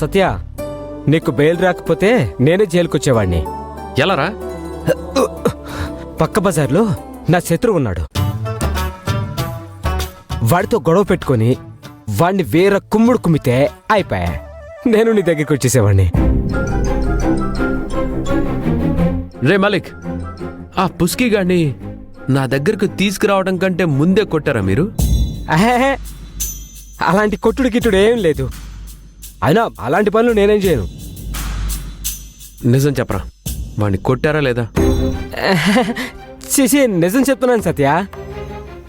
సత్య, నీకు బెయిల్ రాకపోతే నేనే జైలుకొచ్చేవాడిని. ఎలారా? పక్క బజార్లో నా శత్రువు ఉన్నాడు. వాడితో గొడవ పెట్టుకొని వాణ్ణి వేరే కుమ్ముడు కుమ్మితే అయిపోయా, నేను నీ దగ్గరికి వచ్చేసేవాడిని. రే మలిక్, ఆ పుస్కీ గాడిని నా దగ్గరకు తీసుకురావడం కంటే ముందే కొట్టారా మీరు? అహే, అలాంటి కొట్టుడు గిట్టుడు ఏం లేదు. అయినా అలాంటి పనులు నేనేం చేయను. నిజం చెప్పరా, వాడిని కొట్టారా లేదా? చేసి నిజం చెప్తున్నాను సత్య,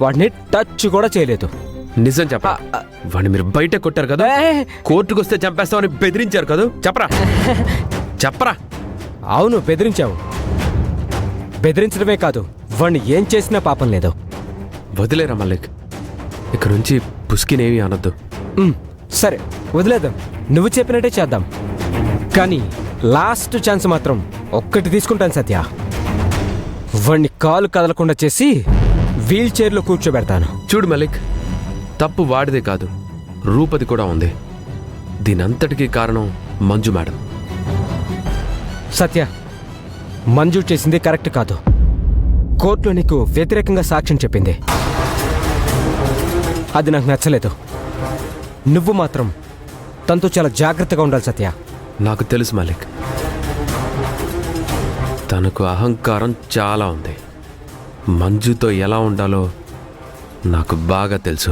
వాడిని టచ్ కూడా చేయలేదు. నిజం చెప్పరా, వాడిని మీరు బయట కొట్టారు కదా, కోర్టుకు వస్తే చంపేస్తామని బెదిరించారు కదా, చెప్పరా చెప్పరా. అవును, బెదిరించావు. బెదిరించడమే కాదు, వాడిని ఏం చేసినా పాపం లేదు. వదిలేరా మల్లిక్, ఇక్కడ నుంచి పుస్కినేవి అనొద్దు. సరే వదిలేద్దాం, నువ్వు చెప్పినట్టే చేద్దాం. కానీ లాస్ట్ ఛాన్స్ మాత్రం ఒక్కటి తీసుకుంటాను సత్య. వాణ్ణి కాలు కదలకుండా చేసి వీల్ చైర్లో కూర్చోబెడతాను. చూడు మలిక్, తప్పు వాడిదే కాదు, రూపది కూడా ఉంది. దీనంతటికీ కారణం మంజు మేడం. సత్య, మంజు చేసింది కరెక్ట్ కాదు. కోర్టులో నీకు వ్యతిరేకంగా సాక్ష్యం చెప్పింది, అది నాకు నచ్చలేదు. నువ్వు మాత్రం తనతో చాలా జాగ్రత్తగా ఉండాలి సత్య. నాకు తెలుసు మలిక్, తనకు అహంకారం చాలా ఉంది. మంజుతో ఎలా ఉండాలో నాకు బాగా తెలుసు.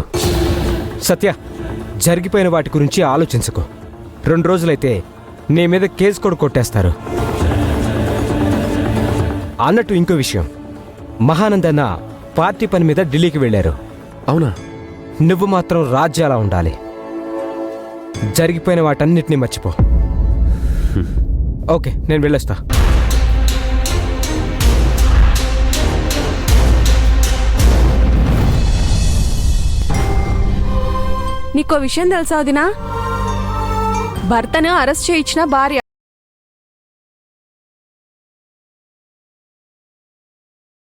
సత్య, జరిగిపోయిన వాటి గురించి ఆలోచించకు. 2 రోజులైతే నీ మీద కేసు కూడా కొట్టేస్తారు. అన్నట్టు ఇంకో విషయం, మహానందన్న పార్టీ పని మీద ఢిల్లీకి వెళ్ళారు. అవునా? నువ్వు మాత్రం రాజ్యాలా ఉండాలి. జరిగిపోయిన వాటన్నిటినీ మర్చిపో. ఓకే, నేను వెళ్ళొస్తా. నీకో విషయం తెలుసా వదినా? భర్తను అరెస్ట్ చేయించిన భార్య